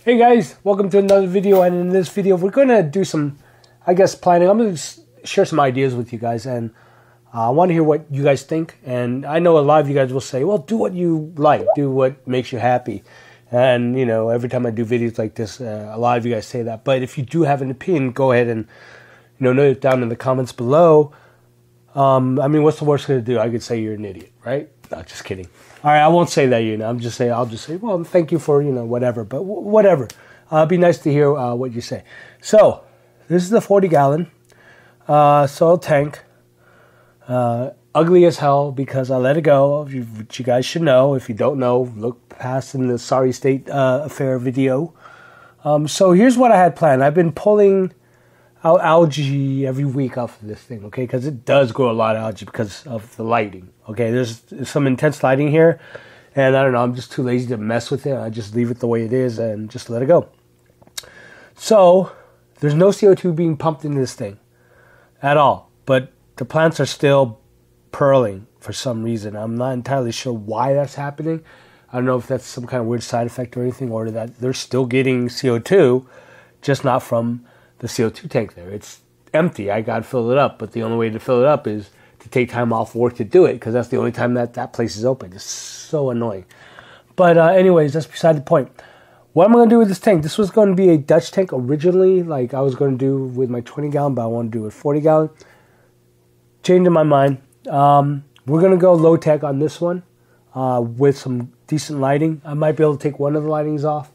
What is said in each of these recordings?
Hey guys, welcome to another video, and in this video we're going to do some, planning. I'm going to share some ideas with you guys, and I want to hear what you guys think. And I know a lot of you guys will say, well, do what you like, do what makes you happy. And, you know, every time I do videos like this, a lot of you guys say that. But if you do have an opinion, go ahead and, note it down in the comments below. What's the worst going to do? I could say you're an idiot, right? No, just kidding. All right, I won't say that, I'll just say, well, thank you for, whatever. But whatever. It'd be nice to hear what you say. So, this is the 40-gallon soil tank. Ugly as hell because I let it go, which you guys should know. If you don't know, look past in the Sorry State Affair video. So, here's what I had planned. I've been pulling out algae every week off of this thing, okay? Because it does grow a lot of algae because of the lighting, okay? There's some intense lighting here, and I don't know, I'm just too lazy to mess with it. I just leave it the way it is and just let it go. So, there's no CO2 being pumped into this thing at all, but the plants are still pearling for some reason. I'm not entirely sure why that's happening. I don't know if that's some kind of weird side effect or anything, or that they're still getting CO2, just not from the CO2 tank there. It's empty. I got to fill it up, but the only way to fill it up is to take time off work to do it, because that's the only time that place is open. It's so annoying. But anyways, that's beside the point. What I'm going to do with this tank, this was going to be a Dutch tank originally, like I was going to do with my 20-gallon, but I want to do a 40-gallon. Changing my mind. We're going to go low tech on this one with some decent lighting. I might be able to take one of the lightings off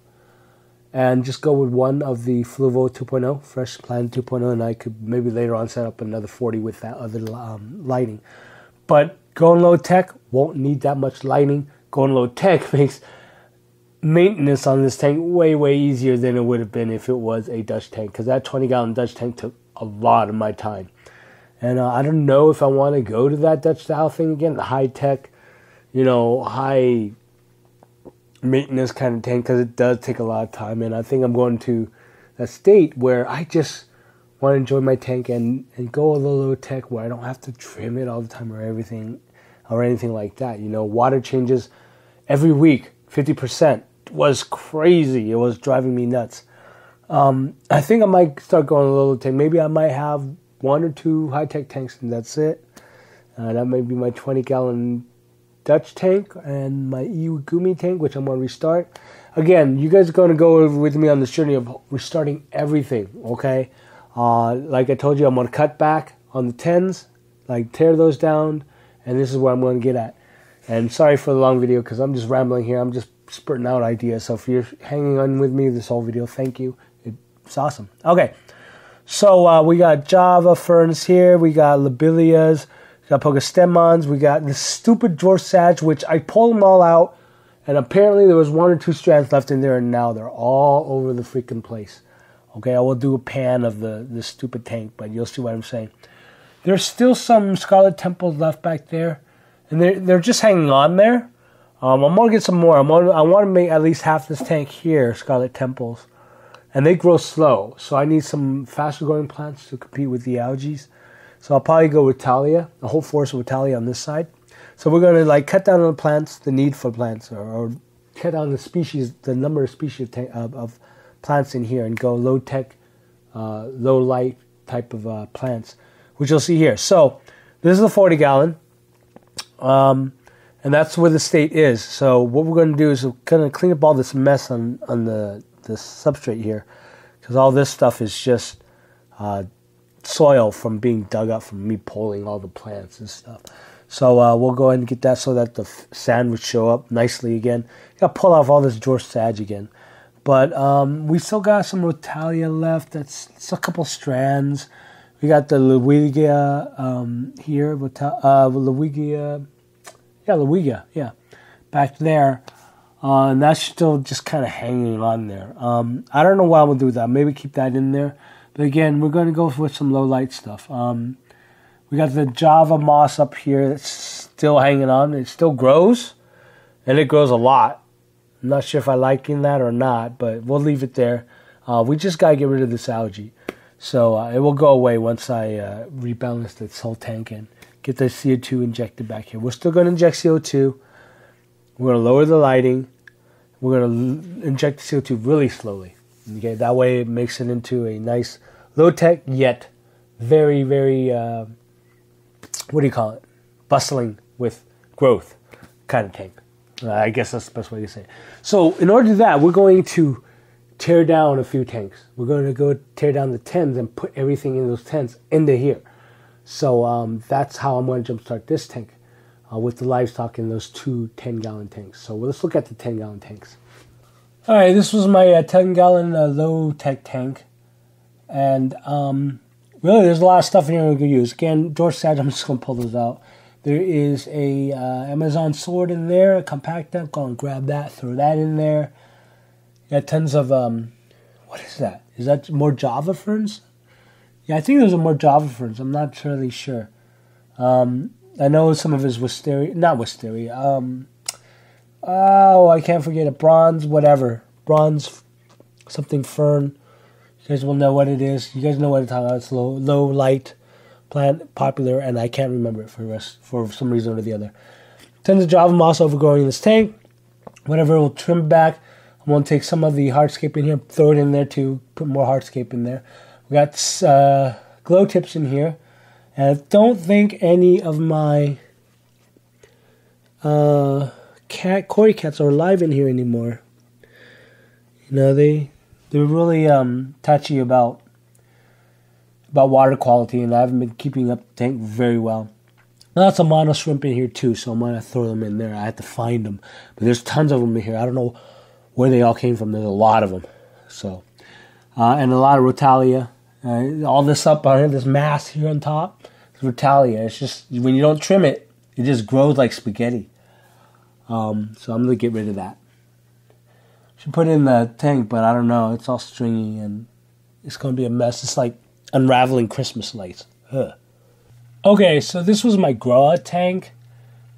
and just go with one of the Fluvo 2.0, Fresh Planet 2.0, and I could maybe later on set up another 40 with that other lighting. But going low tech won't need that much lighting. Going low tech makes maintenance on this tank way, way easier than it would have been if it was a Dutch tank, because that 20-gallon Dutch tank took a lot of my time. And I don't know if I want to go to that Dutch style thing again, the high tech, high maintenance kind of tank, because it does take a lot of time. And I think I'm going to a state where I just want to enjoy my tank and go a little low tech, where I don't have to trim it all the time or anything like that. Water changes every week, 50%. It was crazy. It was driving me nuts. I think I might start going a little tank. Maybe I might have one or two high-tech tanks, and that's it. That may be my 20-gallon Dutch tank and my Iwagumi tank, which I'm going to restart. Again, you guys are going to go with me on this journey of restarting everything, okay? Like I told you, I'm going to cut back on the 10s, like tear those down, and this is where I'm going to get at. And sorry for the long video, because I'm just rambling here. I'm just spurting out ideas. So if you're hanging on with me this whole video, thank you. It's awesome. Okay, so we got Java ferns here. We got lobelias. We got pogostemons. We got this stupid dwarf sage, which I pulled them all out, and apparently there was one or two strands left in there, and now they're all over the freaking place. Okay, I will do a pan of this stupid tank, but you'll see what I'm saying. There's still some scarlet temples left back there, and they're just hanging on there. I'm going to get some more. I want to make at least half this tank here, scarlet temples. And they grow slow, so I need some faster growing plants to compete with the algae. So I'll probably go with Thalia, the whole forest of Thalia on this side. So we're going to cut down on the plants, the need for plants, or cut down the species, the number of species of plants in here, and go low tech, low light type of plants, which you'll see here. So this is a 40-gallon. And that's where the state is. So what we're going to do is we're going to clean up all this mess on the substrate here, because all this stuff is just soil from being dug up from me pulling all the plants and stuff. So we'll go ahead and get that so that the sand would show up nicely again. Got to pull off all this dwarf sage again. But we still got some Rotalia left. That's a couple strands. We got the Lewigia here. Lewigia, back there. And that's still just kind of hanging on there. I don't know what I'm going to do with that. Maybe keep that in there. But again, we're going to go with some low light stuff. We got the Java moss up here that's still hanging on. It still grows, and it grows a lot. I'm not sure if I liking that or not, but we'll leave it there. We just got to get rid of this algae. So it will go away once I rebalance this whole tank and get the CO2 injected back here. We're still going to inject CO2. We're going to lower the lighting. We're going to inject the CO2 really slowly. Okay, that way it makes it into a nice low-tech yet very, very, what do you call it? Bustling with growth kind of tank. I guess that's the best way to say it. So in order to do that, we're going to tear down a few tanks. We're going to go tear down the tents and put everything in those tents into here. So that's how I'm going to jumpstart this tank with the livestock in those two 10-gallon tanks. So let's look at the 10-gallon tanks. All right, this was my 10-gallon low-tech tank. And really, there's a lot of stuff in here we can use. Again, George said I'm just going to pull those out. There is a Amazon sword in there, a compactor. Go and grab that, throw that in there. Got tons of, what is that? Is that more Java ferns? Yeah, I think those are more Java ferns. I'm not really sure. I know some of it is wisteria, not wisteria. Oh, I can't forget it. Bronze, whatever. Bronze, something fern. You guys will know what it is. You guys know what it's talking about. It's low light plant, popular, and I can't remember it for some reason or the other. Tons of Java moss overgrowing in this tank. Whatever, we'll trim back. I'm going to take some of the hardscape in here, throw it in there too, put more hardscape in there. We got glow tips in here. And I don't think any of my Cory cats are alive in here anymore. You know, they're really touchy about water quality, and I haven't been keeping up the tank very well. Lots of mono shrimp in here too, so I'm going to throw them in there. I have to find them. But there's tons of them in here. I don't know where they all came from. There's a lot of them. So, and a lot of Rotalia. All this up on here, this mass here on top, is Rotalia. It's just, when you don't trim it, it just grows like spaghetti. So I'm going to get rid of that. Should put it in the tank, but I don't know. It's all stringy, and it's going to be a mess. It's like unraveling Christmas lights. Ugh. Okay, so this was my grow out tank,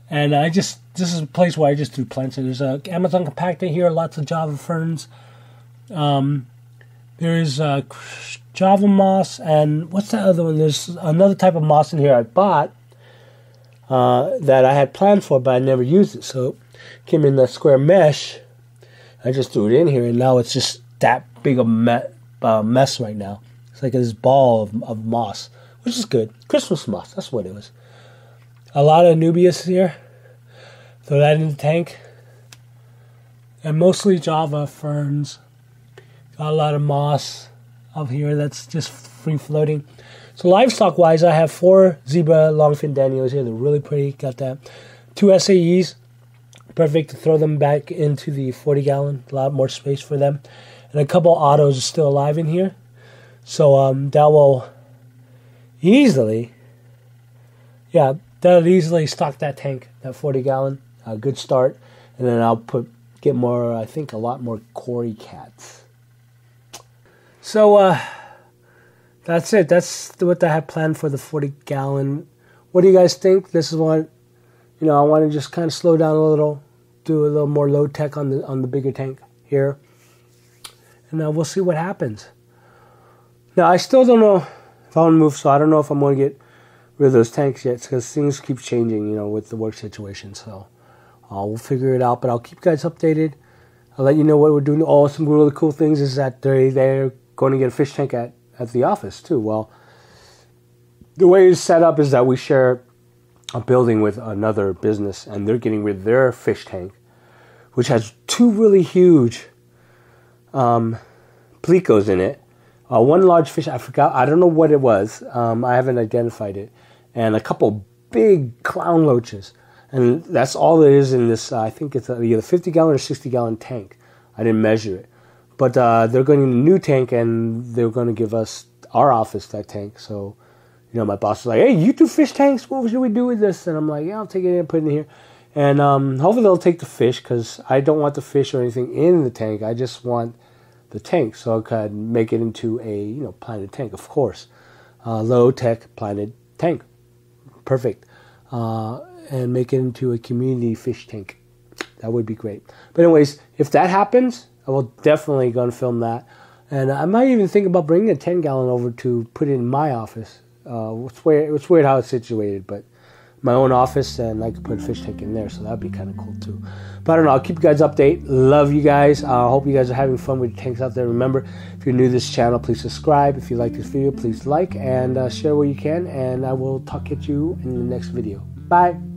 and this is a place where I just threw plants in. There's a Amazon compactor here, lots of Java ferns. There's Java moss, and what's that other one? There's another type of moss in here I bought that I had planned for, but I never used it. So it came in that square mesh. I just threw it in here, and now it's just that big a mess right now. It's like this ball of moss, which is good. Christmas moss, that's what it was. A lot of Anubias here. Throw that in the tank. And mostly Java ferns. Got a lot of moss up here that's just free floating. So livestock-wise, I have 4 zebra longfin danios here. They're really pretty. Got that. 2 SAEs. Perfect to throw them back into the 40-gallon. A lot more space for them. And a couple autos are still alive in here. So that will easily, that'll easily stock that tank, that 40-gallon. A good start. And then I'll get more, I think, a lot more Cory cats. So that's it. That's what I have planned for the 40-gallon. What do you guys think? This is what, I want to just kind of slow down a little, do a little more low tech on the bigger tank here, and we'll see what happens. Now I still don't know if I want to move, so I don't know if I'm going to get rid of those tanks yet, because things keep changing, with the work situation. So we'll figure it out, but I'll keep you guys updated. I'll let you know what we're doing. Oh, some really cool things is that they're going to get a fish tank at the office too. Well, the way it's set up is that we share a building with another business, and they're getting rid of their fish tank, which has 2 really huge plecos in it. One large fish, I forgot, I don't know what it was. I haven't identified it. And a couple big clown loaches. And that's all there is in this, I think it's either 50-gallon or 60-gallon tank. I didn't measure it. But they're going to need a new tank, and they're going to give us, our office, that tank. So, my boss was like, hey, you 2 fish tanks? What should we do with this? And I'm like, yeah, I'll take it and put it in here. And hopefully they'll take the fish, because I don't want the fish or anything in the tank. I just want the tank, so I could make it into a, planted tank, of course. Low-tech planted tank. Perfect. And make it into a community fish tank. That would be great. But anyways, if that happens, I will definitely go and film that. And I might even think about bringing a 10-gallon over to put it in my office. It's weird how it's situated, but my own office, and I could put a fish tank in there, so that'd be kind of cool too. But I don't know, I'll keep you guys updated. Love you guys. I hope you guys are having fun with your tanks out there. Remember, if you're new to this channel, please subscribe. If you like this video, please like and share where you can, and I will talk at you in the next video. Bye.